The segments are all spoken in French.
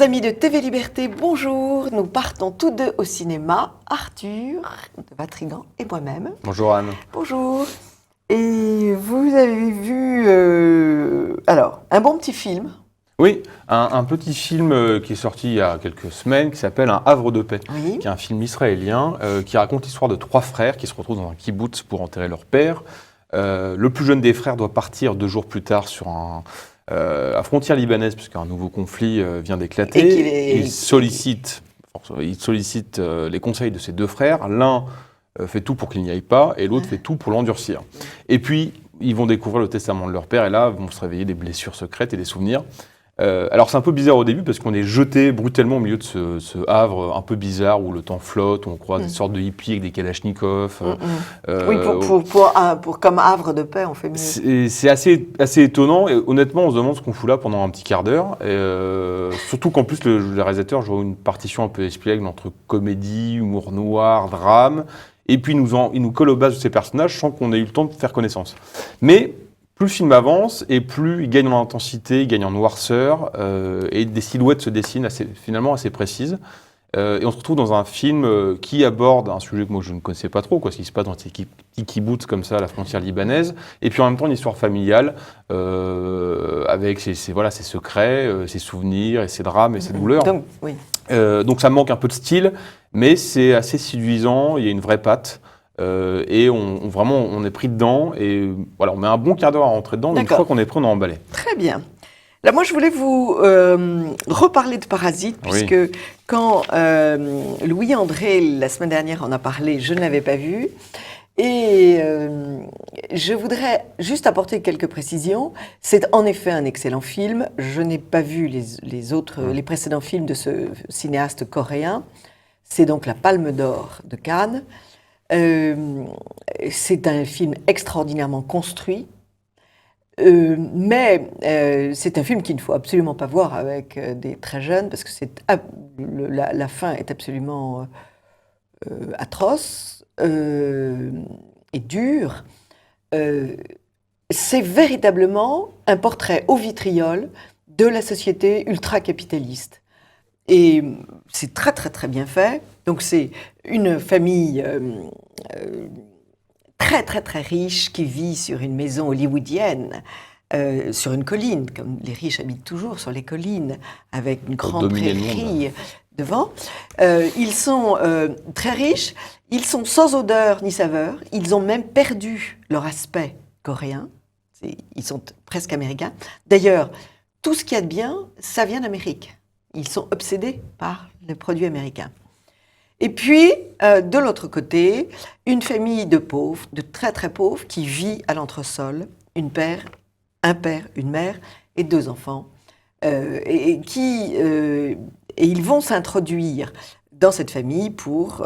Chers amis de TV Liberté, bonjour. Nous partons tous deux au cinéma. Arthur de Vatrigan et moi-même. Bonjour Anne. Bonjour. Et vous avez vu alors un bon petit film. Oui, un petit film qui est sorti il y a quelques semaines qui s'appelle Un havre de paix, Oui. qui est un film israélien qui raconte l'histoire de 3 frères qui se retrouvent dans un kibboutz pour enterrer leur père. Le plus jeune des frères doit partir 2 jours plus tard sur la frontière libanaise puisqu'un nouveau conflit vient d'éclater. Il sollicite les conseils de ses 2 frères. L'un fait tout pour qu'il n'y aille pas et l'autre fait tout pour l'endurcir. Et puis, ils vont découvrir le testament de leur père et là vont se réveiller des blessures secrètes et des souvenirs. Alors c'est un peu bizarre au début parce qu'on est jeté brutalement au milieu de ce havre un peu bizarre où le temps flotte, où on croise des sortes de hippies avec des kalachnikovs. Oui, pour comme havre de paix, on fait mieux. C'est assez étonnant et honnêtement on se demande ce qu'on fout là pendant un petit quart d'heure. Surtout qu'en plus le réalisateur joue une partition un peu espiègle entre comédie, humour noir, drame. Et puis il nous colle aux bases de ces personnages sans qu'on ait eu le temps de faire connaissance. Mais plus le film avance et plus il gagne en intensité, il gagne en noirceur et des silhouettes se dessinent finalement assez précises. Et on se retrouve dans un film qui aborde un sujet que moi je ne connaissais pas trop, ce qui se passe dans ces petits kibbutz comme ça à la frontière libanaise. Et puis en même temps une histoire familiale avec ses secrets, ses souvenirs et ses drames et ses douleurs. Donc, oui. Donc ça manque un peu de style, mais c'est assez séduisant, il y a une vraie patte. Et on est pris dedans et voilà, on met un bon quart d'heure à rentrer dedans, mais une fois qu'on est pris, on est emballé. Très bien. Là, moi, je voulais vous reparler de Parasite, puisque quand Louis-André, la semaine dernière, en a parlé, je ne l'avais pas vu. Et je voudrais juste apporter quelques précisions. C'est en effet un excellent film. Je n'ai pas vu les précédents films de ce cinéaste coréen. C'est donc la Palme d'Or de Cannes. C'est un film extraordinairement construit, mais c'est un film qu'il ne faut absolument pas voir avec des très jeunes, parce que la fin est absolument atroce et dure. C'est véritablement un portrait au vitriol de la société ultra-capitaliste. Et c'est très, très, très bien fait. Donc, c'est une famille très, très, très riche qui vit sur une maison hollywoodienne, sur une colline, comme les riches habitent toujours sur les collines, avec une grande prairie devant. Ils sont très riches, ils sont sans odeur ni saveur, ils ont même perdu leur aspect coréen, ils sont presque américains. D'ailleurs, tout ce qu'il y a de bien, ça vient d'Amérique. Ils sont obsédés par les produits américains. Et puis, de l'autre côté, une famille de pauvres, de très très pauvres, qui vit à l'entresol, un père, une mère et 2 enfants, et ils vont s'introduire dans cette famille pour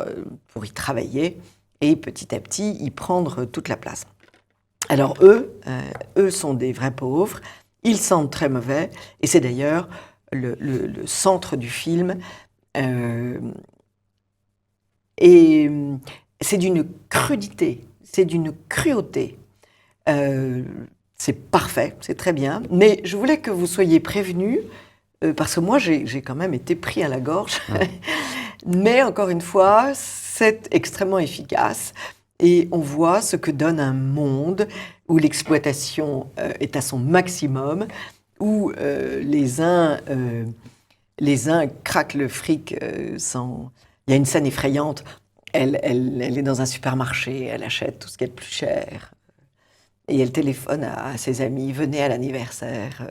y travailler et petit à petit y prendre toute la place. Alors eux sont des vrais pauvres, ils sentent très mauvais, et c'est d'ailleurs le centre du film. Et c'est d'une crudité, c'est d'une cruauté. C'est parfait, c'est très bien. Mais je voulais que vous soyez prévenus, parce que moi, j'ai quand même été pris à la gorge. Mais encore une fois, c'est extrêmement efficace. Et on voit ce que donne un monde où l'exploitation est à son maximum, où les uns craquent le fric sans... Il y a une scène effrayante, elle est dans un supermarché, elle achète tout ce qui est le plus cher, et elle téléphone à ses amis, venez à l'anniversaire,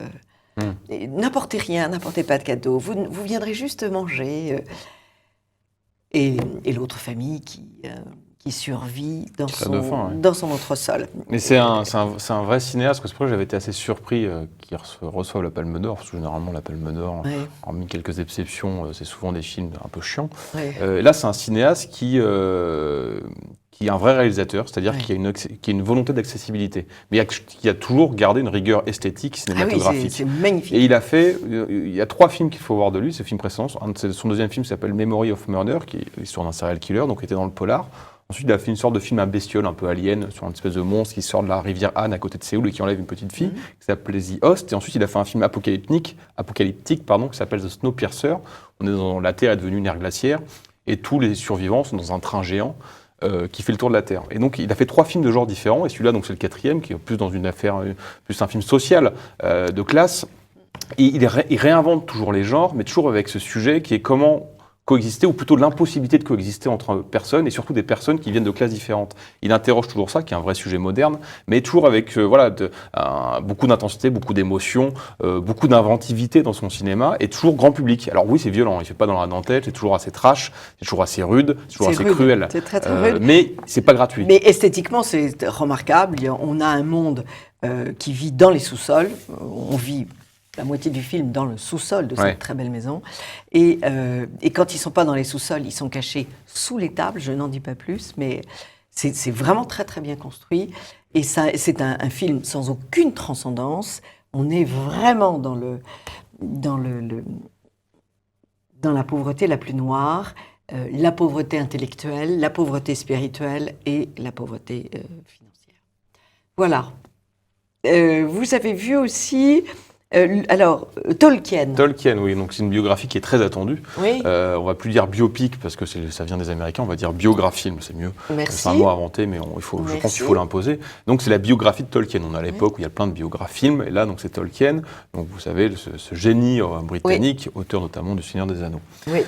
n'apportez rien, n'apportez pas de cadeaux, vous viendrez juste manger. Et l'autre famille qui survit dans son entresol. Mais c'est un vrai cinéaste, parce que c'est pour ça que j'avais été assez surpris qu'il reçoive la Palme d'Or, parce que généralement la Palme d'Or, hormis quelques exceptions, c'est souvent des films un peu chiants. Là, c'est un cinéaste qui est un vrai réalisateur, c'est-à-dire qui a une volonté d'accessibilité, mais qui a toujours gardé une rigueur esthétique cinématographique. Ah oui, c'est magnifique. Et il y a 3 films qu'il faut voir de lui, ce film précédent. Son 2e film s'appelle Memory of Murder, qui est l'histoire d'un serial killer, donc il était dans le polar. Ensuite, il a fait une sorte de film à bestiole, un peu alien, sur une espèce de monstre qui sort de la rivière Han à côté de Séoul et qui enlève une petite fille, qui s'appelle The Host. Et ensuite, il a fait un film apocalyptique qui s'appelle The Snowpiercer. On est dans la Terre est devenue une ère glaciaire et tous les survivants sont dans un train géant qui fait le tour de la Terre. Et donc, il a fait 3 films de genre différents. Et celui-là, donc, c'est le 4e, qui est plus dans une affaire, plus un film social de classe. Et il réinvente toujours les genres, mais toujours avec ce sujet qui est comment coexister, ou plutôt l'impossibilité de coexister entre personnes, et surtout des personnes qui viennent de classes différentes. Il interroge toujours ça, qui est un vrai sujet moderne, mais toujours avec beaucoup d'intensité, beaucoup d'émotion, beaucoup d'inventivité dans son cinéma, et toujours grand public. Alors oui, c'est violent, il ne fait pas dans la dentelle, c'est toujours assez trash, c'est toujours assez rude, c'est toujours assez cruel. C'est très très rude. Mais c'est pas gratuit. Mais esthétiquement, c'est remarquable. On a un monde qui vit dans les sous-sols. On vit la moitié du film dans le sous-sol de cette très belle maison. Et quand ils ne sont pas dans les sous-sols, ils sont cachés sous les tables. Je n'en dis pas plus, mais c'est vraiment très très bien construit. Et c'est un film sans aucune transcendance. On est vraiment dans la pauvreté la plus noire, la pauvreté intellectuelle, la pauvreté spirituelle et la pauvreté financière. Voilà. Vous avez vu aussi... Tolkien. Tolkien, oui, donc c'est une biographie qui est très attendue. Oui. On va plus dire biopic parce que ça vient des Américains, on va dire biographie, c'est mieux. Merci. C'est un mot inventé, mais je pense qu'il faut l'imposer. Donc c'est la biographie de Tolkien. On est à l'époque où il y a plein de biographies, et là donc c'est Tolkien. Donc vous savez, ce génie britannique, auteur notamment du Seigneur des Anneaux. Oui.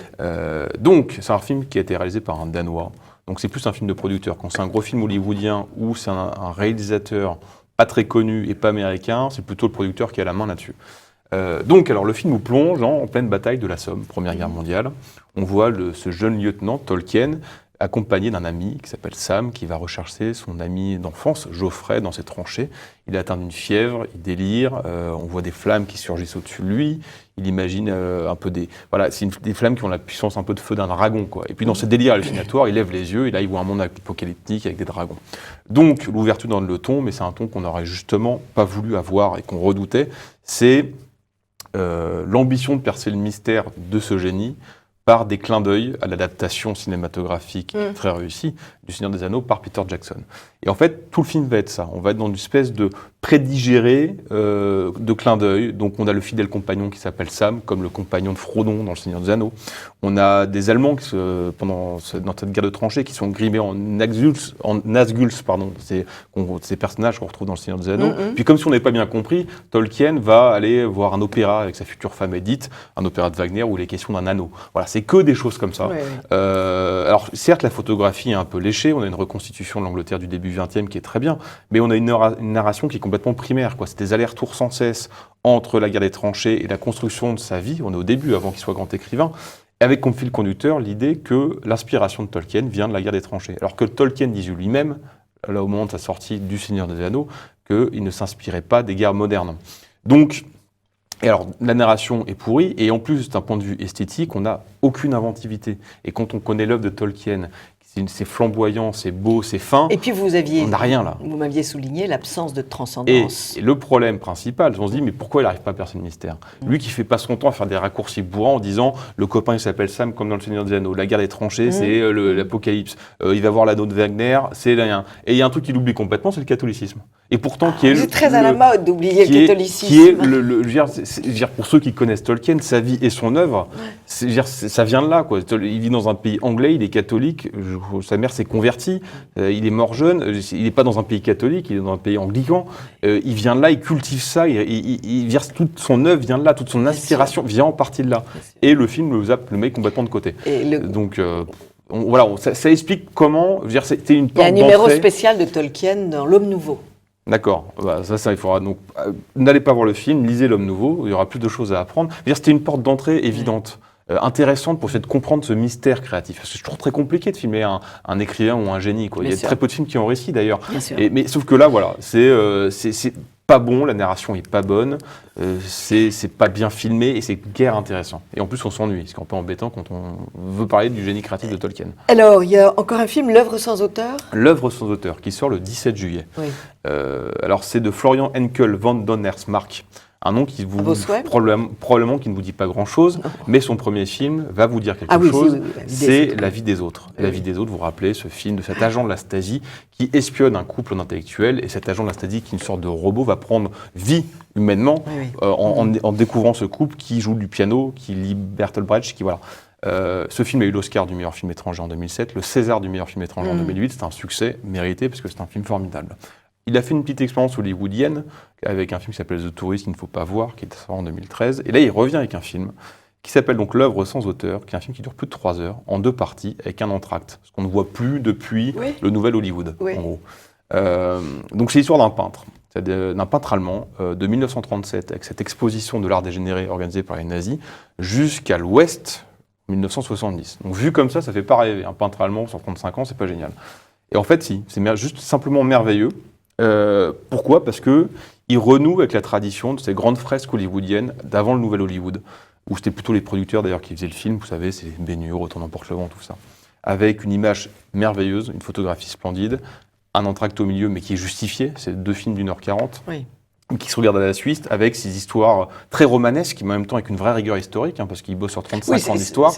Donc c'est un film qui a été réalisé par un Danois. Donc c'est plus un film de producteur. Quand c'est un gros film hollywoodien ou c'est un réalisateur pas très connu et pas américain, c'est plutôt le producteur qui a la main là-dessus. Donc, alors, le film nous plonge en pleine bataille de la Somme, Première Guerre mondiale. On voit ce jeune lieutenant, Tolkien, accompagné d'un ami qui s'appelle Sam, qui va rechercher son ami d'enfance, Geoffrey, dans ses tranchées. Il est atteint d'une fièvre, il délire, on voit des flammes qui surgissent au-dessus de lui, il imagine un peu des flammes qui ont la puissance un peu de feu d'un dragon, quoi. Et puis dans ce délire hallucinatoire, il lève les yeux, et là il voit un monde apocalyptique avec des dragons. Donc l'ouverture donne le ton, mais c'est un ton qu'on n'aurait justement pas voulu avoir et qu'on redoutait, c'est l'ambition de percer le mystère de ce génie par des clins d'œil à l'adaptation cinématographique très réussie du Seigneur des Anneaux par Peter Jackson. Et en fait, tout le film va être ça. On va être dans une espèce de prédigéré de clins d'œil. Donc on a le fidèle compagnon qui s'appelle Sam, comme le compagnon de Frodon dans le Seigneur des Anneaux. On a des Allemands dans cette guerre de tranchées qui sont grimés en Nazgûl, ces personnages qu'on retrouve dans le Seigneur des Anneaux. Puis comme si on n'avait pas bien compris, Tolkien va aller voir un opéra avec sa future femme Edith, un opéra de Wagner où il est question d'un anneau. Voilà, c'est que des choses comme ça. Alors certes, la photographie est un peu léchée, on a une reconstitution de l'Angleterre du début 20e qui est très bien, mais on a une narration qui est complètement primaire, quoi. C'est des allers-retours sans cesse entre la guerre des tranchées et la construction de sa vie. On est au début, avant qu'il soit grand écrivain, avec comme fil conducteur l'idée que l'inspiration de Tolkien vient de la guerre des tranchées. Alors que Tolkien disait lui-même, là au moment de sa sortie du Seigneur des Anneaux, qu'il ne s'inspirait pas des guerres modernes. Donc, et alors, la narration est pourrie, et en plus, d'un point de vue esthétique, on n'a aucune inventivité. Et quand on connaît l'œuvre de Tolkien, c'est flamboyant, c'est beau, c'est fin. Et puis on n'a rien là. Vous m'aviez souligné l'absence de transcendance. Et le problème principal, on se dit, mais pourquoi il n'arrive pas à percer le mystère ? Lui qui fait pas son temps à faire des raccourcis bourrants en disant, le copain il s'appelle Sam comme dans le Seigneur des Anneaux, la guerre des tranchées, c'est l'apocalypse, il va voir l'anneau de Wagner, c'est rien. Et il y a un truc qu'il oublie complètement, c'est le catholicisme. Et pourtant, c'est très à la mode d'oublier le catholicisme. Qui est pour ceux qui connaissent Tolkien, sa vie et son œuvre, ça vient de là, quoi. Il vit dans un pays anglais, il est catholique, sa mère s'est convertie, il est mort jeune, il n'est pas dans un pays catholique, il est dans un pays anglican, il vient de là, il cultive ça, toute son œuvre vient de là, toute son inspiration vient en partie de là. Et le film le met complètement de côté. Donc, voilà, ça explique comment, c'était une porte d'entrée. Il y a un numéro spécial de Tolkien dans L'Homme Nouveau. D'accord, ça il faudra donc n'allez pas voir le film, lisez L'Homme Nouveau, il y aura plus de choses à apprendre. C'était une porte d'entrée évidente, intéressante pour essayer de comprendre ce mystère créatif. Parce que c'est toujours très compliqué de filmer un écrivain ou un génie, quoi. Il y a très peu de films qui ont réussi d'ailleurs. Mais sauf que là, voilà, c'est pas bon, la narration est pas bonne, c'est pas bien filmé et c'est guère intéressant. Et en plus, on s'ennuie, ce qui est un peu embêtant quand on veut parler du génie créatif de Tolkien. Alors, il y a encore un film, L'œuvre sans auteur. L'œuvre sans auteur, qui sort le 17 juillet. Alors, c'est de Florian Henkel van Donnersmarck. Un nom qui vous probablement qui ne vous dit pas grand-chose, mais son premier film va vous dire quelque chose. C'est La vie des autres. La vie des autres, vous vous rappelez ce film de cet agent de la Stasi qui espionne un couple d'intellectuels, et cet agent de la Stasi, qui est une sorte de robot, va prendre vie humainement en découvrant ce couple qui joue du piano, qui lit Bertolt Brecht, qui voilà. Ce film a eu l'Oscar du meilleur film étranger en 2007, le César du meilleur film étranger en 2008. C'est un succès mérité parce que c'est un film formidable. Il a fait une petite expérience hollywoodienne avec un film qui s'appelle The Tourist, qu'il ne faut pas voir, qui est sorti en 2013. Et là, il revient avec un film qui s'appelle donc L'œuvre sans auteur, qui est un film qui dure plus de 3 heures, en 2 parties, avec un entracte, ce qu'on ne voit plus depuis le nouvel Hollywood, en gros. Donc c'est l'histoire d'un peintre allemand de 1937, avec cette exposition de l'art dégénéré organisée par les nazis, jusqu'à l'Ouest, 1970. Donc vu comme ça fait pas rêver. Un peintre allemand sur 35 ans, c'est pas génial. Et en fait, si, c'est juste simplement merveilleux. Pourquoi ? Parce qu'il renoue avec la tradition de ces grandes fresques hollywoodiennes d'avant le nouvel Hollywood, où c'était plutôt les producteurs d'ailleurs qui faisaient le film, vous savez, c'est Ben-Hur, Retour dans Porte-le-Vent, tout ça. Avec une image merveilleuse, une photographie splendide, un entracte au milieu, mais qui est justifié, c'est 2 films d'1h40. Qui se regardent à la Suisse, avec ces histoires très romanesques, mais en même temps avec une vraie rigueur historique, parce qu'il bosse sur 35 ans d'histoire,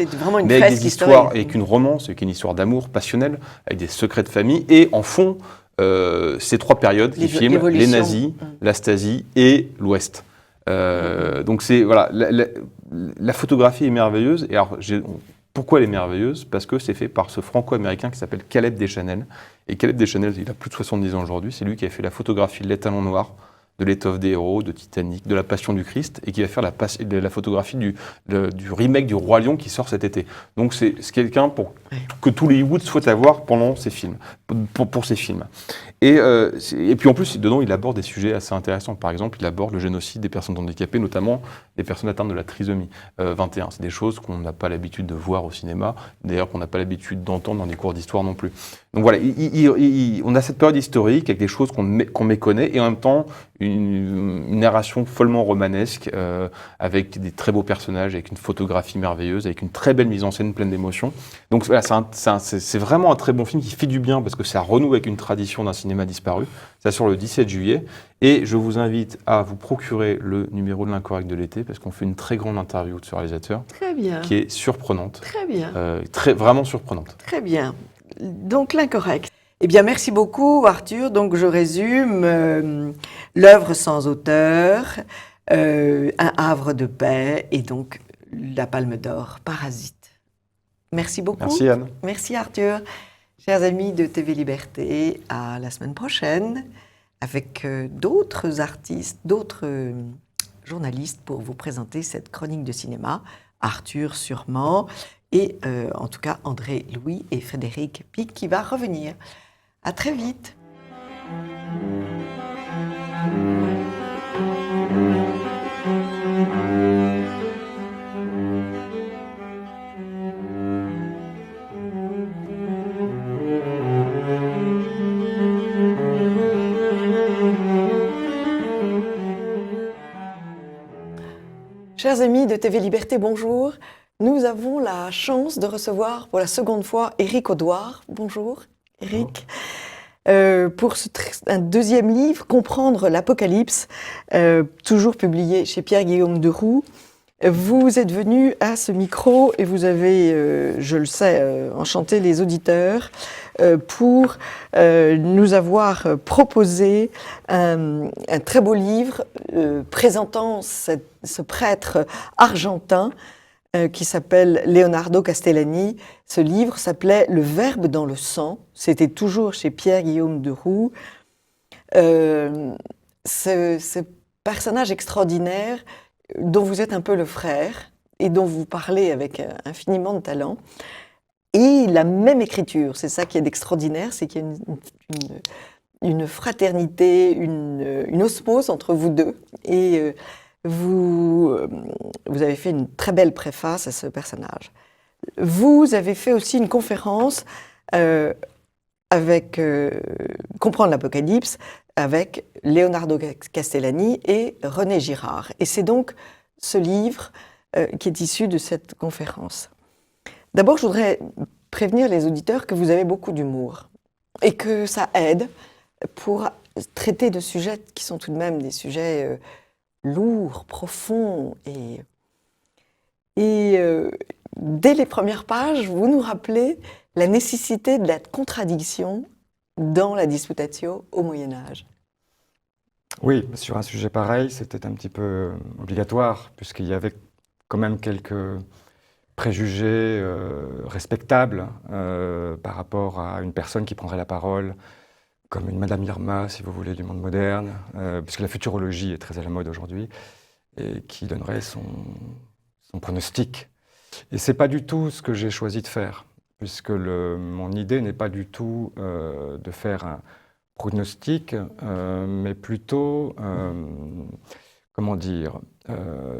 mais avec des histoires, avec une romance, avec une histoire d'amour passionnelle, avec des secrets de famille, et en fond, ces 3 périodes qui filment les nazis, la Stasi et l'Ouest. Donc c'est, voilà, la photographie est merveilleuse, et alors, pourquoi elle est merveilleuse ? Parce que c'est fait par ce franco-américain qui s'appelle Caleb Deschanel, et Caleb Deschanel, il a plus de 70 ans aujourd'hui, c'est lui qui a fait la photographie de l'Étalon noir, de l'Étoffe des héros, de Titanic, de la Passion du Christ, et qui va faire la photographie du remake du Roi Lion qui sort cet été. Donc c'est quelqu'un que tous les Hollywood souhaitent avoir pendant ces films, pour ces films. Et puis en plus, dedans, il aborde des sujets assez intéressants. Par exemple, il aborde le génocide des personnes handicapées, notamment des personnes atteintes de la trisomie 21. C'est des choses qu'on n'a pas l'habitude de voir au cinéma, d'ailleurs qu'on n'a pas l'habitude d'entendre dans des cours d'histoire non plus. Donc voilà, on a cette période historique avec des choses qu'on méconnaît, et en même temps une narration follement romanesque, avec des très beaux personnages, avec une photographie merveilleuse, avec une très belle mise en scène pleine d'émotions. Donc voilà, c'est vraiment un très bon film qui fait du bien, parce que ça renoue avec une tradition d'un cinéma disparu. Ça sort le 17 juillet. Et je vous invite à vous procurer le numéro de l'Incorrect de l'été, parce qu'on fait une très grande interview de ce réalisateur. Très bien. Qui est surprenante. Très bien. Vraiment surprenante. Très bien. Donc l'Incorrect. Eh bien, merci beaucoup, Arthur. Donc, je résume L'œuvre sans auteur, Un havre de paix, et donc la Palme d'Or, Parasite. Merci beaucoup. Merci, Anne. Merci, Arthur. Chers amis de TV Liberté, à la semaine prochaine avec d'autres artistes, d'autres journalistes pour vous présenter cette chronique de cinéma. Arthur, sûrement, et en tout cas André Louis et Frédéric Pic qui va revenir. À très vite. Chers amis de TV Liberté, bonjour. Nous avons la chance de recevoir pour la seconde fois Éric Audouard. Bonjour Éric. Pour un deuxième livre, Comprendre l'Apocalypse, toujours publié chez Pierre-Guillaume Deroux. Vous êtes venu à ce micro et vous avez, je le sais, enchanté les auditeurs pour nous avoir proposé un très beau livre présentant ce prêtre argentin qui s'appelle Leonardo Castellani. Ce livre s'appelait « Le Verbe dans le sang ». C'était toujours chez Pierre-Guillaume Deroux. Ce personnage extraordinaire dont vous êtes un peu le frère et dont vous parlez avec infiniment de talent. Et la même écriture, c'est ça qui est extraordinaire, c'est qu'il y a une fraternité, une osmose entre vous deux. Et vous avez fait une très belle préface à ce personnage. Vous avez fait aussi une conférence avec Comprendre l'Apocalypse avec Leonardo Castellani et René Girard. Et c'est donc ce livre qui est issu de cette conférence. D'abord, je voudrais prévenir les auditeurs que vous avez beaucoup d'humour et que ça aide pour traiter de sujets qui sont tout de même des sujets lourd, profond. Et dès les premières pages, vous nous rappelez la nécessité de la contradiction dans la disputatio au Moyen-Âge. Oui, sur un sujet pareil, c'était un petit peu obligatoire, puisqu'il y avait quand même quelques préjugés respectables par rapport à une personne qui prendrait la parole, comme une Madame Irma, si vous voulez, du monde moderne, puisque la futurologie est très à la mode aujourd'hui, et qui donnerait son pronostic. Et ce n'est pas du tout ce que j'ai choisi de faire, puisque mon idée n'est pas du tout de faire un prognostic, mais plutôt, comment dire,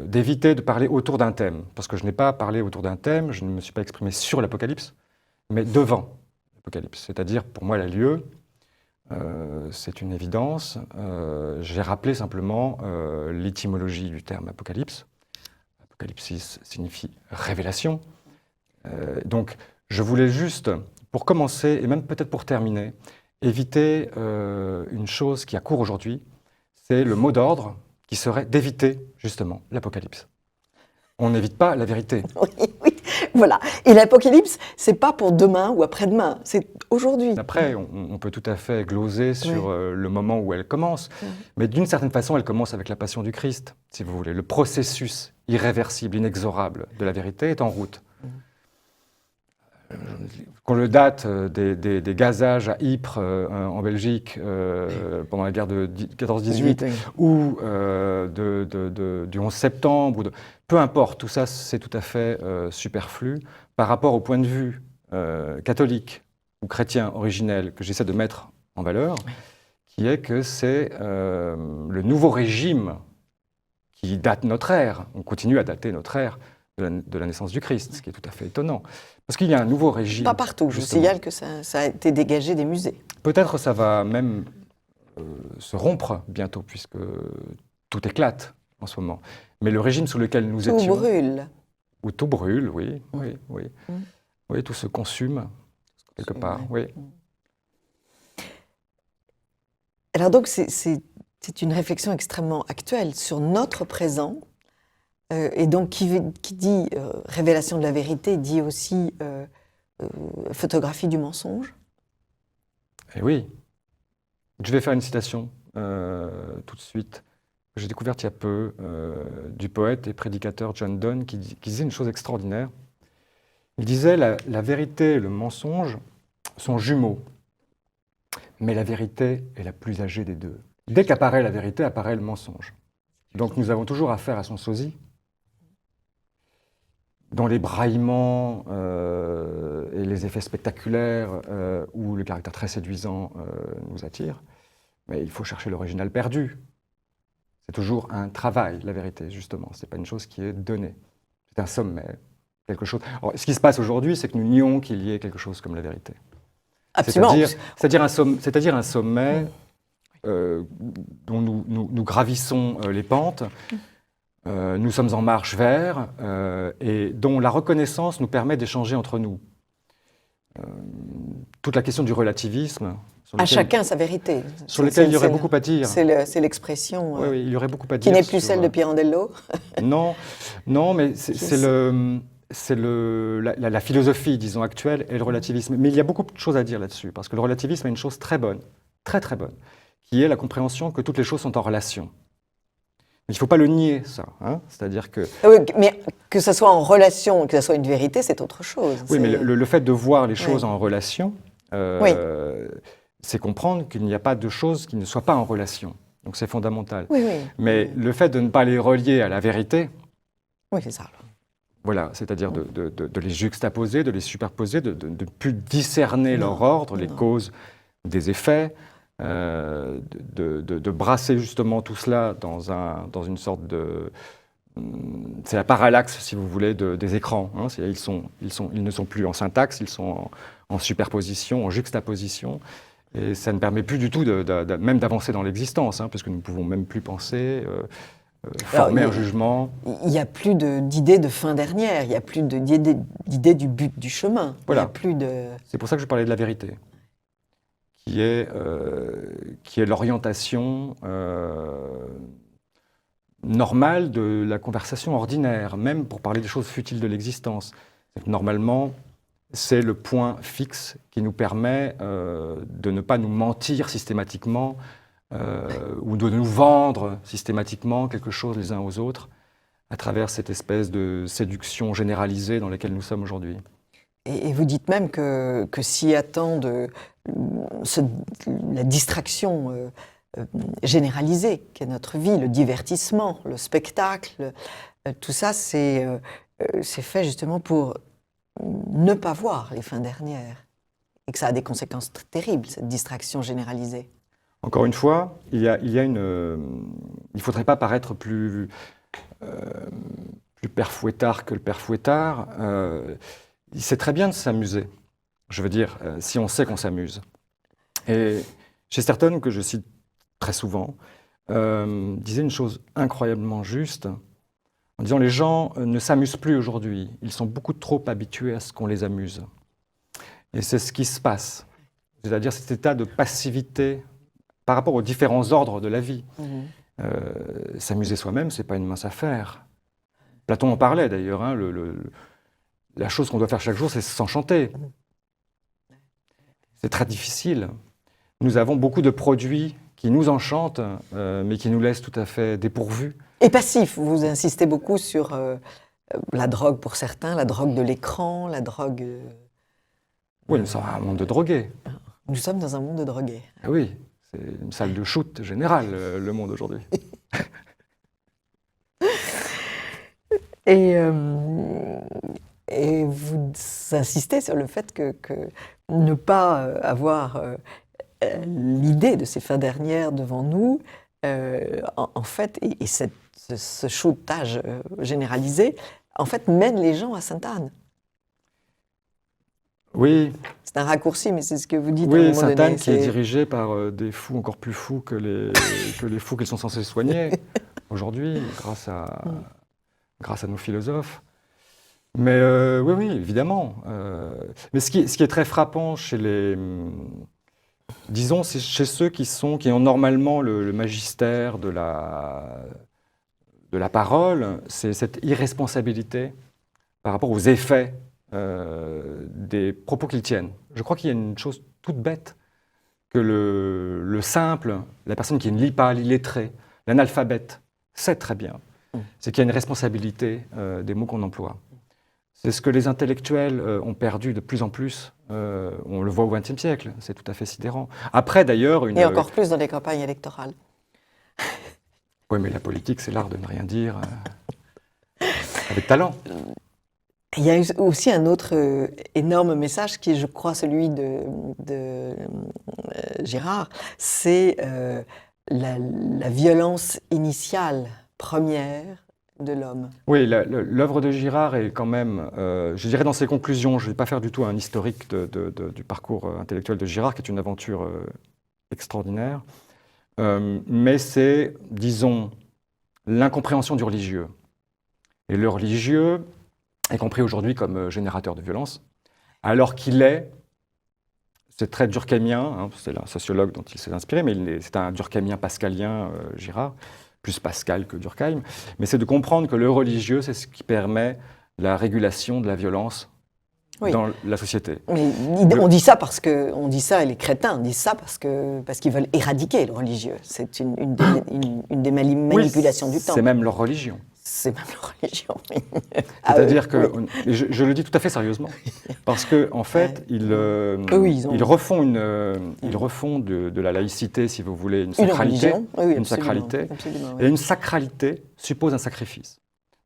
d'éviter de parler autour d'un thème. Parce que je n'ai pas parlé autour d'un thème, je ne me suis pas exprimé sur l'Apocalypse, mais devant l'Apocalypse. C'est-à-dire, pour moi, la lieu, c'est une évidence. J'ai rappelé simplement l'étymologie du terme Apocalypse. Apocalypsis signifie révélation. Donc, je voulais juste, pour commencer, et même peut-être pour terminer, éviter une chose qui a cours aujourd'hui, c'est le mot d'ordre qui serait d'éviter justement l'Apocalypse. On n'évite pas la vérité. Oui, voilà. Et l'Apocalypse, c'est pas pour demain ou après-demain, c'est aujourd'hui. Après, on peut tout à fait gloser sur le moment où elle commence, mais d'une certaine façon, elle commence avec la passion du Christ, si vous voulez. Le processus irréversible, inexorable de la vérité est en route. Qu'on le date des gazages à Ypres en Belgique pendant la guerre de 14-18 ou du 11 septembre, peu importe, tout ça c'est tout à fait superflu par rapport au point de vue catholique ou chrétien originel que j'essaie de mettre en valeur, qui est que c'est le nouveau régime qui date notre ère. On continue à dater notre ère de la naissance du Christ, ce qui est tout à fait étonnant. Parce qu'il y a un nouveau régime. Pas partout, je signale que ça a été dégagé des musées. Peut-être ça va même se rompre bientôt, puisque tout éclate en ce moment. Mais le régime sous lequel nous étions... Tout brûle. Où tout brûle, oui. Oui, tout se consume, quelque part, oui. Alors donc, c'est une réflexion extrêmement actuelle sur notre présent. Et donc, qui dit révélation de la vérité, dit aussi photographie du mensonge. Eh oui. Je vais faire une citation tout de suite, que j'ai découverte il y a peu, du poète et prédicateur John Donne, qui disait une chose extraordinaire. Il disait la vérité et le mensonge sont jumeaux, mais la vérité est la plus âgée des deux. Dès qu'apparaît la vérité, apparaît le mensonge. Donc nous avons toujours affaire à son sosie, dans les braillements et les effets spectaculaires où le caractère très séduisant nous attire, mais il faut chercher l'original perdu. C'est toujours un travail, la vérité, justement. Ce n'est pas une chose qui est donnée. C'est un sommet, quelque chose... Alors, ce qui se passe aujourd'hui, c'est que nous nions qu'il y ait quelque chose comme la vérité. Absolument. C'est-à-dire un sommet dont nous gravissons les pentes. Nous sommes en marche vers, et dont la reconnaissance nous permet d'échanger entre nous. Toute la question du relativisme... À chacun sa vérité. Sur lequel il y aurait beaucoup à dire. C'est l'expression oui, il y aurait beaucoup à dire. Qui n'est plus celle de Pirandello. Non, mais c'est la philosophie, disons, actuelle et le relativisme. Mais il y a beaucoup de choses à dire là-dessus, parce que le relativisme a une chose très bonne, très très bonne, qui est la compréhension que toutes les choses sont en relation. Il ne faut pas le nier, ça. Hein, c'est-à-dire que... Oui, mais que ça soit en relation, que ça soit une vérité, c'est autre chose. Oui, mais le fait de voir les choses en relation, c'est comprendre qu'il n'y a pas de choses qui ne soient pas en relation. Donc c'est fondamental. Mais le fait de ne pas les relier à la vérité... Oui, c'est ça. Voilà, c'est-à-dire de les juxtaposer, de les superposer, de ne plus discerner leur ordre, les causes des effets... de brasser justement tout cela dans une sorte de... C'est la parallaxe, si vous voulez, des écrans. Hein. Ils ne sont plus en syntaxe, ils sont en superposition, en juxtaposition. Et ça ne permet plus du tout même d'avancer dans l'existence, hein, parce que nous ne pouvons même plus penser, former un jugement. Il n'y a plus d'idée de fin dernière, il n'y a plus d'idée du but du chemin. Voilà. Il y a plus de... C'est pour ça que je parlais de la vérité. Qui est l'orientation normal de la conversation ordinaire, même pour parler des choses futiles de l'existence. Normalement, c'est le point fixe qui nous permet de ne pas nous mentir systématiquement ou de nous vendre systématiquement quelque chose les uns aux autres à travers cette espèce de séduction généralisée dans laquelle nous sommes aujourd'hui. Et vous dites même que s'y attend la distraction généralisée qu'est notre vie, le divertissement, le spectacle, tout ça, c'est fait justement pour ne pas voir les fins dernières. Et que ça a des conséquences terribles, cette distraction généralisée. Encore une fois, il ne faudrait pas paraître plus père Fouettard que le père Fouettard. C'est très bien de s'amuser. Je veux dire, si on sait qu'on s'amuse. Et Chesterton, que je cite très souvent, disait une chose incroyablement juste, en disant les gens ne s'amusent plus aujourd'hui, ils sont beaucoup trop habitués à ce qu'on les amuse. Et c'est ce qui se passe. C'est-à-dire cet état de passivité par rapport aux différents ordres de la vie. S'amuser soi-même, ce n'est pas une mince affaire. Platon en parlait d'ailleurs. Hein, la chose qu'on doit faire chaque jour, c'est s'enchanter. C'est très difficile. Nous avons beaucoup de produits qui nous enchantent, mais qui nous laissent tout à fait dépourvus. Et passif, vous insistez beaucoup sur la drogue pour certains, la drogue de l'écran, la drogue... Oui, nous sommes dans un monde de drogués. Nous sommes dans un monde de drogués. Ah oui, c'est une salle de shoot générale, le monde aujourd'hui. Et vous insistez sur le fait que ne pas avoir l'idée de ces fins dernières devant nous, en fait, et ce shootage généralisé, en fait, mène les gens à Sainte-Anne. Oui. C'est un raccourci, mais c'est ce que vous dites. Oui, Sainte-Anne qui est dirigée par des fous encore plus fous que les fous qu'ils sont censés soigner aujourd'hui, grâce à nos philosophes. Mais oui, évidemment. Mais ce qui est très frappant chez disons, c'est chez ceux qui ont normalement le magistère de la parole, c'est cette irresponsabilité par rapport aux effets des propos qu'ils tiennent. Je crois qu'il y a une chose toute bête, que le simple, la personne qui ne lit pas, l'illettré, l'analphabète, sait très bien. C'est qu'il y a une responsabilité des mots qu'on emploie. C'est ce que les intellectuels ont perdu de plus en plus. On le voit au XXe siècle, c'est tout à fait sidérant. Après, d'ailleurs... Et encore plus dans les campagnes électorales. Oui, mais la politique, c'est l'art de ne rien dire avec talent. Il y a aussi un autre énorme message qui est, je crois, celui de Girard, c'est la violence initiale, première, de l'homme. Oui, l'œuvre de Girard est quand même, je dirais dans ses conclusions, je ne vais pas faire du tout un historique du parcours intellectuel de Girard, qui est une aventure extraordinaire, mais c'est, disons, l'incompréhension du religieux. Et le religieux est compris aujourd'hui comme générateur de violence, alors qu'il c'est très durkheimien, hein, c'est un sociologue dont il s'est inspiré, mais c'est un durkheimien pascalien, Girard, plus Pascal que Durkheim, mais c'est de comprendre que le religieux, c'est ce qui permet la régulation de la violence dans la société. Mais on dit ça parce que, et les crétins disent ça parce qu'ils veulent éradiquer le religieux. C'est une des manipulations du temps. C'est même leur religion. C'est même leur religion, oui. C'est-à-dire que, je le dis tout à fait sérieusement, parce qu'en fait, ils refont de la laïcité, si vous voulez, une sacralité. Une sacralité. Absolument, oui. Et une sacralité suppose un sacrifice.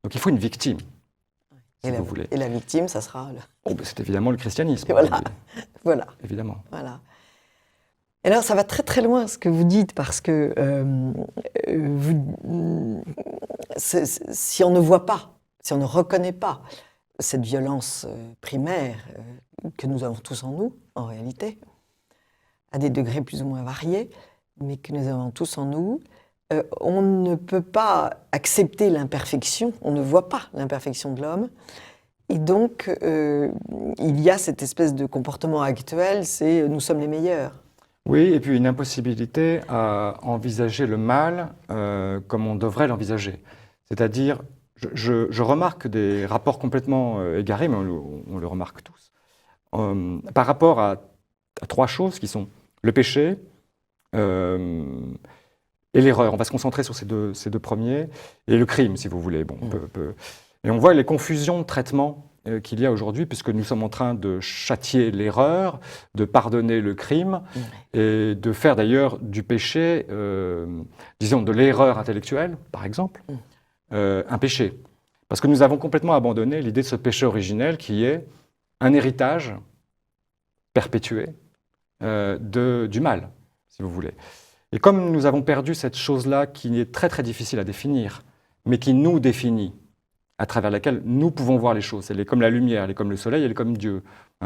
Donc il faut une victime, si vous voulez. Et la victime, ça sera... C'est évidemment le christianisme. Voilà. Évidemment. Voilà. Et alors, ça va très très loin ce que vous dites, parce que si on ne voit pas, si on ne reconnaît pas cette violence primaire que nous avons tous en nous, en réalité, à des degrés plus ou moins variés, mais que nous avons tous en nous, on ne peut pas accepter l'imperfection, on ne voit pas l'imperfection de l'homme. Et donc, il y a cette espèce de comportement actuel, c'est « nous sommes les meilleurs ». Oui, et puis une impossibilité à envisager le mal comme on devrait l'envisager. C'est-à-dire, je remarque des rapports complètement égarés, mais on le remarque tous, par rapport à trois choses qui sont le péché et l'erreur. On va se concentrer sur ces deux premiers, et le crime, si vous voulez. Bon, Et on voit les confusions de traitement qu'il y a aujourd'hui, puisque nous sommes en train de châtier l'erreur, de pardonner le crime, et de faire d'ailleurs du péché, disons de l'erreur intellectuelle, par exemple, un péché. Parce que nous avons complètement abandonné l'idée de ce péché originel qui est un héritage perpétué du mal, si vous voulez. Et comme nous avons perdu cette chose-là qui est très très difficile à définir, mais qui nous définit, à travers laquelle nous pouvons voir les choses. Elle est comme la lumière, elle est comme le soleil, elle est comme Dieu.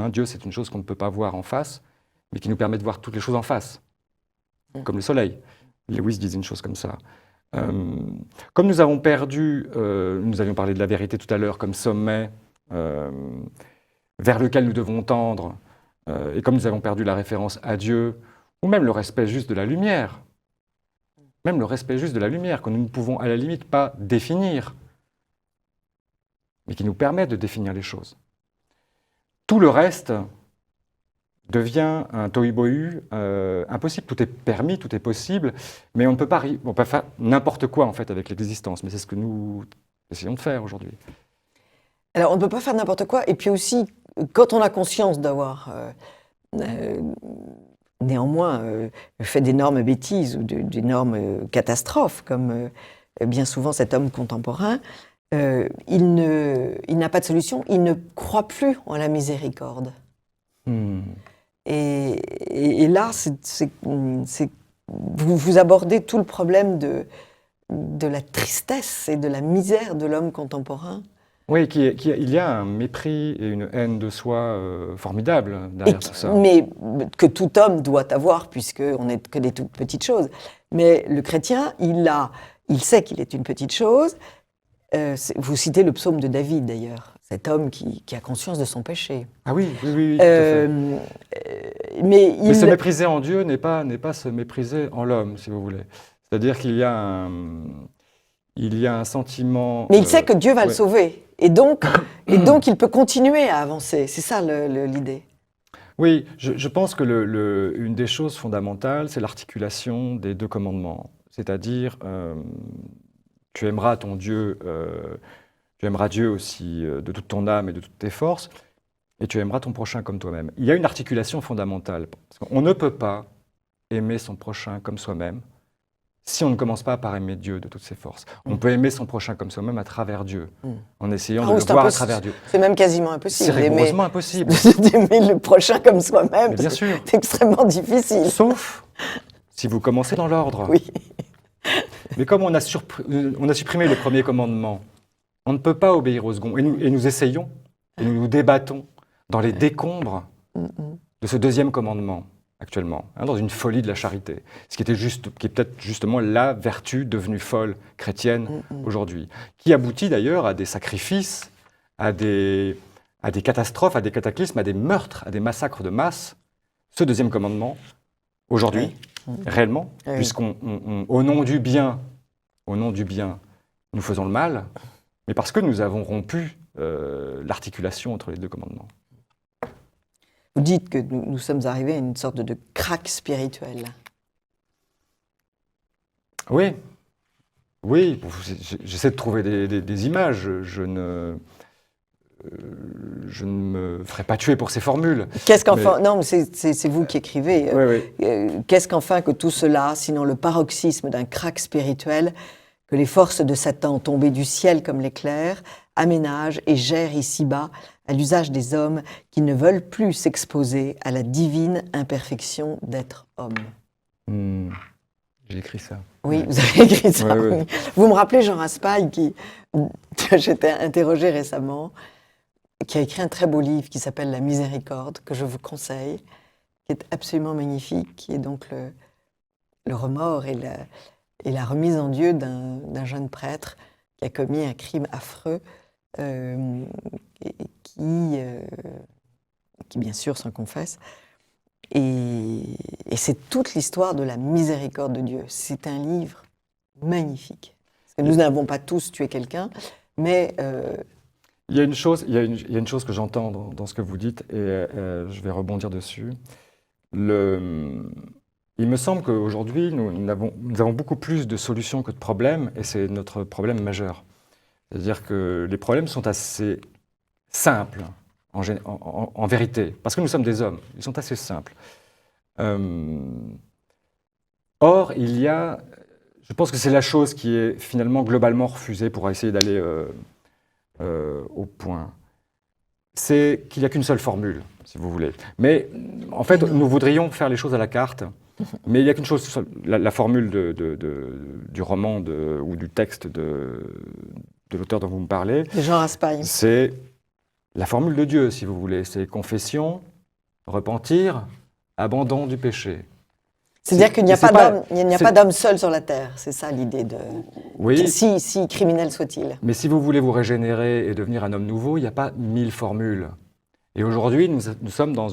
Dieu, c'est une chose qu'on ne peut pas voir en face, mais qui nous permet de voir toutes les choses en face, comme le soleil. Lewis disait une chose comme ça. Comme nous avons perdu, nous avions parlé de la vérité tout à l'heure comme sommet vers lequel nous devons tendre, et comme nous avons perdu la référence à Dieu, ou même le respect juste de la lumière, même le respect juste de la lumière, que nous ne pouvons à la limite pas définir, mais qui nous permet de définir les choses. Tout le reste devient un tohu-bohu impossible. Tout est permis, tout est possible, mais on peut faire n'importe quoi en fait avec l'existence. Mais c'est ce que nous essayons de faire aujourd'hui. Alors on ne peut pas faire n'importe quoi, et puis aussi, quand on a conscience d'avoir néanmoins fait d'énormes bêtises ou d'énormes catastrophes, comme bien souvent cet homme contemporain, il n'a pas de solution, il ne croit plus en la miséricorde. Et là, vous abordez tout le problème de la tristesse et de la misère de l'homme contemporain. Oui, il y a un mépris et une haine de soi formidable derrière tout ça. Mais que tout homme doit avoir, puisqu'on n'est que des toutes petites choses. Mais le chrétien, il sait qu'il est une petite chose. Vous citez le psaume de David, d'ailleurs, cet homme qui a conscience de son péché. Ah oui, tout à fait. Mais se mépriser en Dieu n'est pas se mépriser en l'homme, si vous voulez. C'est-à-dire qu'il y a un sentiment... Mais il sait que Dieu va le sauver, et donc il peut continuer à avancer. C'est ça l'idée. Oui, je pense que une des choses fondamentales, c'est l'articulation des deux commandements. C'est-à-dire... tu aimeras ton Dieu, tu aimeras Dieu aussi de toute ton âme et de toutes tes forces, et tu aimeras ton prochain comme toi-même. Il y a une articulation fondamentale. Parce qu'on ne peut pas aimer son prochain comme soi-même si on ne commence pas par aimer Dieu de toutes ses forces. On peut aimer son prochain comme soi-même à travers Dieu, en essayant de le voir à travers Dieu. C'est même quasiment impossible. C'est rigoureusement impossible. D'aimer le prochain comme soi-même, bien sûr. C'est extrêmement difficile. Sauf si vous commencez dans l'ordre. Oui. Mais comme on a supprimé le premier commandement, on ne peut pas obéir au second. Et nous essayons, et nous nous débattons dans les décombres de ce deuxième commandement, actuellement, dans une folie de la charité. Ce qui est peut-être justement la vertu devenue folle chrétienne aujourd'hui, qui aboutit d'ailleurs à des sacrifices, à des catastrophes, à des cataclysmes, à des meurtres, à des massacres de masse. Ce deuxième commandement, aujourd'hui, réellement, puisqu'au nom du bien, nous faisons le mal, mais parce que nous avons rompu l'articulation entre les deux commandements. Vous dites que nous sommes arrivés à une sorte de crack spirituel. Oui, j'essaie de trouver des images, je ne me ferai pas tuer pour ces formules. Non, mais c'est vous qui écrivez. Qu'est-ce qu'enfin que tout cela, sinon le paroxysme d'un crack spirituel que les forces de Satan tombées du ciel comme l'éclair aménagent et gèrent ici-bas à l'usage des hommes qui ne veulent plus s'exposer à la divine imperfection d'être homme. J'ai écrit ça. Oui, vous avez écrit ça. Oui. Vous me rappelez Jean Raspail, que j'étais interrogé récemment, qui a écrit un très beau livre qui s'appelle La Miséricorde, que je vous conseille, qui est absolument magnifique, qui est donc le remords et la remise en Dieu d'un jeune prêtre qui a commis un crime affreux, qui bien sûr s'en confesse, Et c'est toute l'histoire de la miséricorde de Dieu. C'est un livre magnifique. Parce que nous n'avons pas tous tué quelqu'un, mais... Il y a une chose que j'entends dans ce que vous dites, et je vais rebondir dessus. Il me semble qu'aujourd'hui, nous avons beaucoup plus de solutions que de problèmes, et c'est notre problème majeur. C'est-à-dire que les problèmes sont assez simples, en vérité, parce que nous sommes des hommes, ils sont assez simples. Or, je pense que c'est la chose qui est finalement globalement refusée pour essayer d'aller au point. C'est qu'il n'y a qu'une seule formule, si vous voulez. Mais en fait, nous voudrions faire les choses à la carte, mais il n'y a qu'une chose, la formule du roman ou du texte de l'auteur dont vous me parlez. Jean Raspail. C'est la formule de Dieu, si vous voulez. C'est confession, repentir, abandon du péché. C'est-à-dire qu'il n'y a pas d'homme seul sur la terre. C'est ça l'idée de... Oui. Si criminel soit-il. Mais si vous voulez vous régénérer et devenir un homme nouveau, il n'y a pas 1000 formules. Et aujourd'hui, nous sommes dans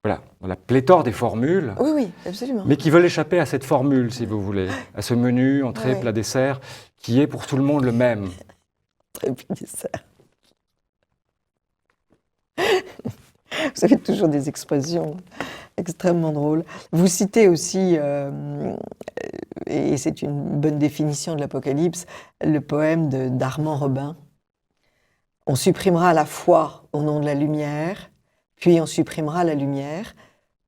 la pléthore des formules. Oui, oui, absolument. Mais qui veulent échapper à cette formule, si vous voulez. À ce menu, entrée, plat, dessert, qui est pour tout le monde le même. Entrée, plat, dessert. Vous avez toujours des expressions extrêmement drôles. Vous citez aussi, et c'est une bonne définition de l'Apocalypse, le poème d'Armand Robin. On supprimera la foi au nom de la lumière, puis on supprimera la lumière.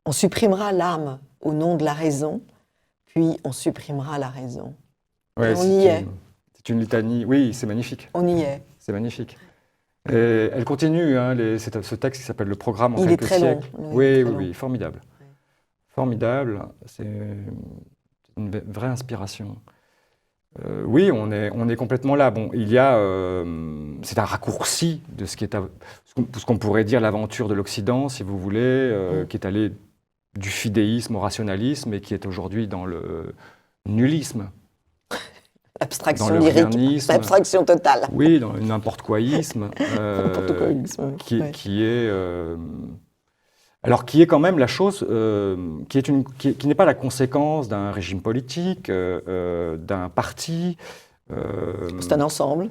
On supprimera l'âme au nom de la raison, puis on supprimera la raison. Ouais, on y est. C'est une litanie. Oui, c'est magnifique. On y est. C'est magnifique. Et elle continue, ce texte qui s'appelle Le Programme en quelques siècles. Il est très long. Oui, formidable. Oui. Formidable, c'est une vraie inspiration. Oui, on est complètement là. Bon, c'est un raccourci de ce qu'on pourrait dire l'aventure de l'Occident, si vous voulez, qui est allé du fidéisme au rationalisme et qui est aujourd'hui dans le nullisme. L'abstraction lyrique, l'abstraction totale. Oui, dans le n'importe quoisme, qui est quand même la chose qui n'est pas la conséquence d'un régime politique, d'un parti. C'est un ensemble.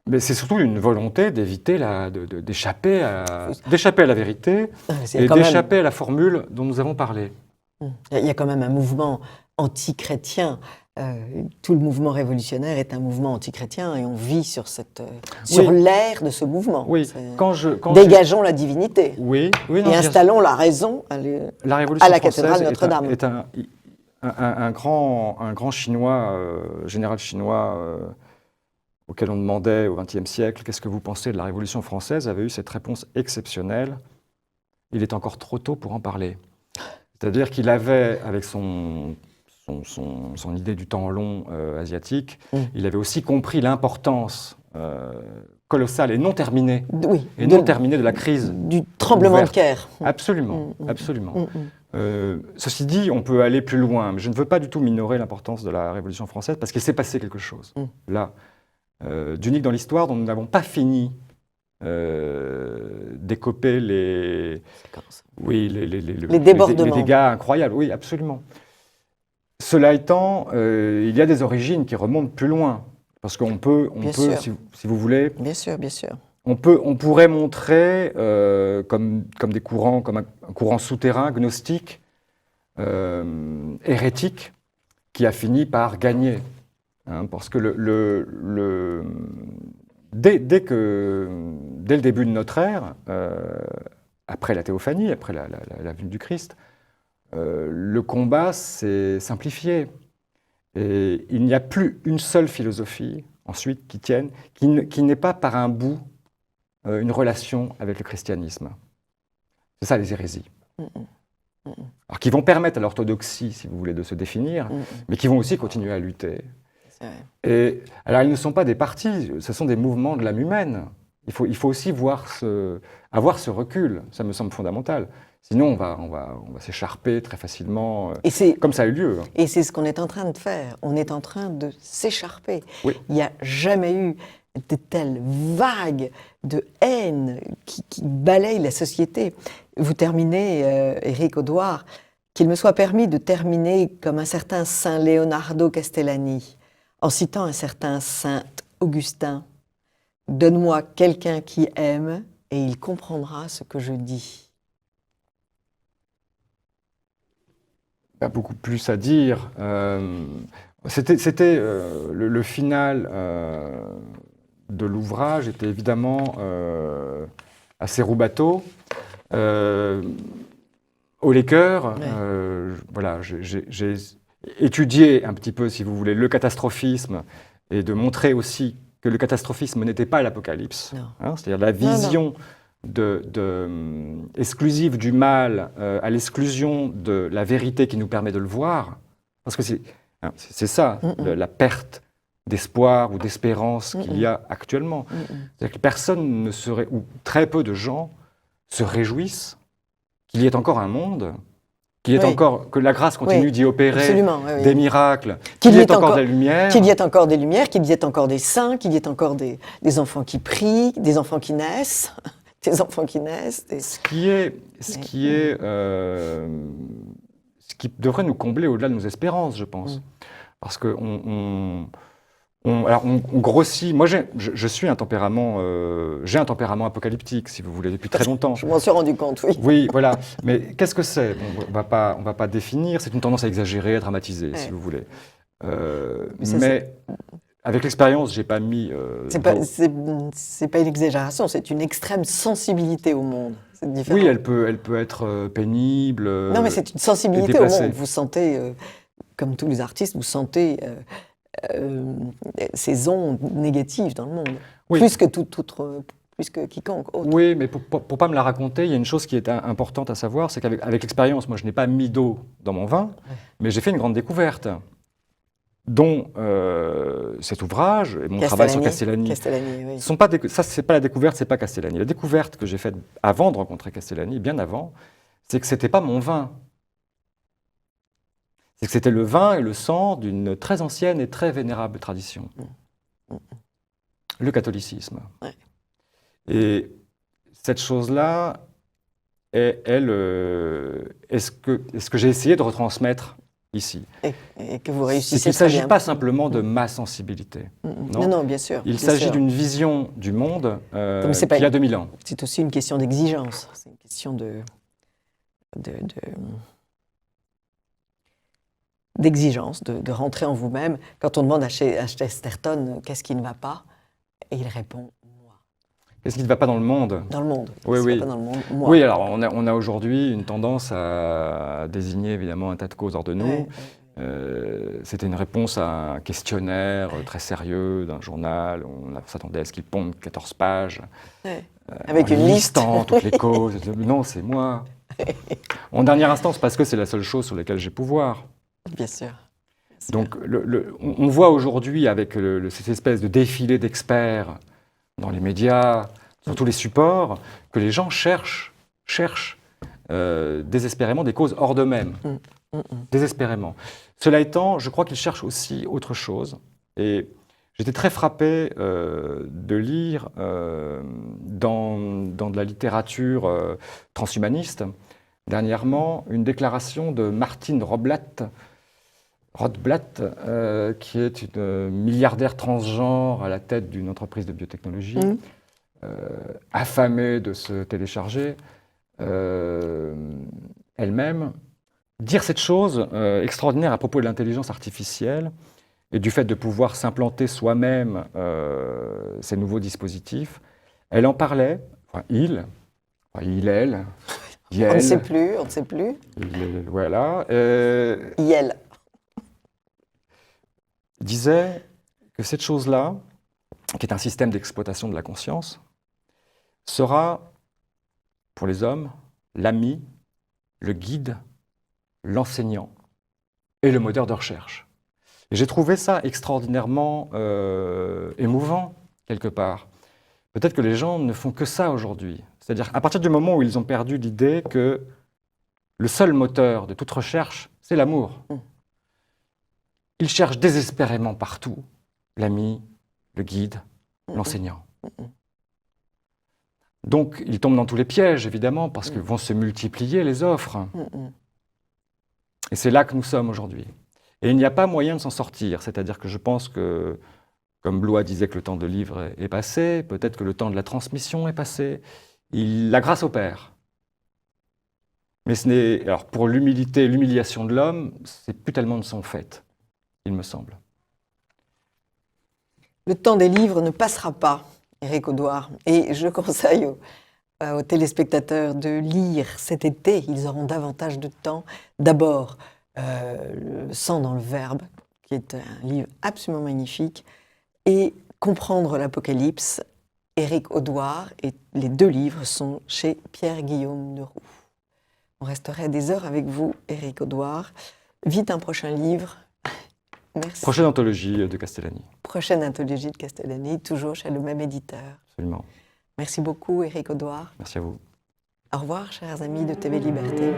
Mais c'est surtout une volonté d'éviter d'échapper à la vérité et d'échapper à la formule dont nous avons parlé. Il y a quand même un mouvement anti-chrétien. Tout le mouvement révolutionnaire est un mouvement anti-chrétien et on vit sur l'air de ce mouvement. Oui. Dégageons la divinité et installons la raison à la cathédrale Notre-Dame. Est un grand chinois, général chinois, auquel on demandait au XXe siècle qu'est-ce que vous pensez de la Révolution française, avait eu cette réponse exceptionnelle. Il est encore trop tôt pour en parler. C'est-à-dire qu'il avait, avec son idée du temps long asiatique, il avait aussi compris l'importance colossale et non terminée, de la crise. Du tremblement de Caire. Absolument, absolument. Ceci dit, on peut aller plus loin, mais je ne veux pas du tout minorer l'importance de la Révolution française, parce qu'il s'est passé quelque chose, là, d'unique dans l'histoire, dont nous n'avons pas fini d'écoper les débordements. Les dégâts incroyables, oui, absolument. Cela étant, il y a des origines qui remontent plus loin, parce qu'on peut, si vous voulez, bien sûr, on pourrait montrer comme des courants, comme un courant souterrain, gnostique, hérétique, qui a fini par gagner, parce que dès le début de notre ère, après la théophanie, après la venue du Christ, le combat s'est simplifié. Et il n'y a plus une seule philosophie, ensuite, qui tienne, qui n'ait pas par un bout une relation avec le christianisme. C'est ça, les hérésies. Alors, qui vont permettre à l'orthodoxie, si vous voulez, de se définir, mais qui vont aussi continuer à lutter. Et, alors, ils ne sont pas des partis, ce sont des mouvements de l'âme humaine. Il faut aussi avoir ce recul, ça me semble fondamental. Sinon, on va s'écharper très facilement, comme ça a eu lieu. Et c'est ce qu'on est en train de faire. On est en train de s'écharper. Oui. Il n'y a jamais eu de telles vagues de haine qui balayent la société. Vous terminez, Éric Audouard, qu'il me soit permis de terminer comme un certain saint Leonardo Castellani, en citant un certain saint Augustin. « Donne-moi quelqu'un qui aime et il comprendra ce que je dis. » Il y a beaucoup plus à dire. C'était le final de l'ouvrage était évidemment assez roubateau. Au Laker, voilà, j'ai étudié un petit peu, si vous voulez, le catastrophisme et de montrer aussi que le catastrophisme n'était pas l'apocalypse, hein, c'est-à-dire la vision exclusive du mal à l'exclusion de la vérité qui nous permet de le voir, parce que c'est ça, la perte d'espoir ou d'espérance qu'il y a actuellement. C'est-à-dire que personne ne serait, ou très peu de gens se réjouissent qu'il y ait encore un monde, qu'il y ait encore, que la grâce continue d'y opérer des miracles, qu'il y ait encore de la lumière. Qu'il y ait encore des lumières, qu'il y ait encore des saints, qu'il y ait encore des enfants qui prient, des enfants qui naissent, des enfants qui naissent. Ce qui devrait nous combler au-delà de nos espérances, je pense. Parce qu'on grossit. Moi, je suis un tempérament, j'ai un tempérament apocalyptique, si vous voulez, depuis très longtemps. Je m'en suis rendu compte, oui. Oui, voilà. Mais qu'est-ce que c'est? On va pas définir. C'est une tendance à exagérer, à dramatiser, si vous voulez. Mais avec l'expérience, j'ai pas mis. C'est pas une exagération, c'est une extrême sensibilité au monde. C'est différent. Oui, elle peut être pénible. Non, mais c'est une sensibilité au monde. Vous sentez, comme tous les artistes, vous sentez ces ondes négatives dans le monde, plus que quiconque autre. Oui, mais pour pas me la raconter, il y a une chose qui est importante à savoir, c'est qu'avec l'expérience, moi je n'ai pas mis d'eau dans mon vin, mais j'ai fait une grande découverte, dont cet ouvrage et mon travail sur Castellani. Oui. Ça, c'est pas la découverte, c'est pas Castellani. La découverte que j'ai faite avant de rencontrer Castellani, bien avant, c'est que c'était pas mon vin. C'est que c'était le vin et le sang d'une très ancienne et très vénérable tradition. Le catholicisme. Ouais. Et cette chose-là est ce que j'ai essayé de retransmettre ici. Et que vous réussissez. C'est qu'il ne s'agit pas simplement de ma sensibilité. Non, bien sûr. Il s'agit d'une vision du monde qui a 2000 ans. C'est aussi une question d'exigence. C'est une question d'exigence, de rentrer en vous-même. Quand on demande à Chesterton qu'est-ce qui ne va pas, et il répond moi. Qu'est-ce qui ne va pas dans le monde? Dans le monde. Oui. Pas dans le monde, moi. Oui, alors on a aujourd'hui une tendance à désigner évidemment un tas de causes hors de nous. C'était une réponse à un questionnaire très sérieux d'un journal. On s'attendait à ce qu'il ponde 14 pages. Avec une liste. Toutes les causes. Non, c'est moi. En dernière instance, parce que c'est la seule chose sur laquelle j'ai pouvoir. Bien sûr. Donc, on voit aujourd'hui, avec cette espèce de défilé d'experts dans les médias, sur tous les supports, que les gens cherchent désespérément des causes hors d'eux-mêmes. Désespérément. Cela étant, je crois qu'ils cherchent aussi autre chose. Et j'étais très frappé de lire dans de la littérature transhumaniste, dernièrement, une déclaration de Martine Rothblatt, qui est une milliardaire transgenre à la tête d'une entreprise de biotechnologie, affamée de se télécharger, elle-même, dire cette chose extraordinaire à propos de l'intelligence artificielle et du fait de pouvoir s'implanter soi-même ces nouveaux dispositifs. Elle en parlait, elle. On ne sait plus. Voilà. Il disait que cette chose-là, qui est un système d'exploitation de la conscience, sera, pour les hommes, l'ami, le guide, l'enseignant et le moteur de recherche. Et j'ai trouvé ça extraordinairement émouvant, quelque part. Peut-être que les gens ne font que ça aujourd'hui. C'est-à-dire à partir du moment où ils ont perdu l'idée que le seul moteur de toute recherche, c'est l'amour. Ils cherchent désespérément partout l'ami, le guide, l'enseignant. Donc, ils tombent dans tous les pièges, évidemment, parce que vont se multiplier les offres. Et c'est là que nous sommes aujourd'hui. Et il n'y a pas moyen de s'en sortir. C'est-à-dire que je pense que, comme Blois disait que le temps de livre est passé, peut-être que le temps de la transmission est passé. La grâce opère. Mais ce n'est, alors pour l'humiliation de l'homme, c'est plus tellement de son fait, il me semble. Le temps des livres ne passera pas, Éric Audouard. Et je conseille aux téléspectateurs de lire cet été. Ils auront davantage de temps. D'abord, Le sang dans le verbe, qui est un livre absolument magnifique, et Comprendre l'Apocalypse, Éric Audouard. Et les 2 livres sont chez Pierre-Guillaume de Roux. On resterait des heures avec vous, Éric Audouard. Vite un prochain livre. Merci. Prochaine anthologie de Castellani. Prochaine anthologie de Castellani, toujours chez le même éditeur. Absolument. Merci beaucoup, Éric Audouard. Merci à vous. Au revoir, chers amis de TV Liberté.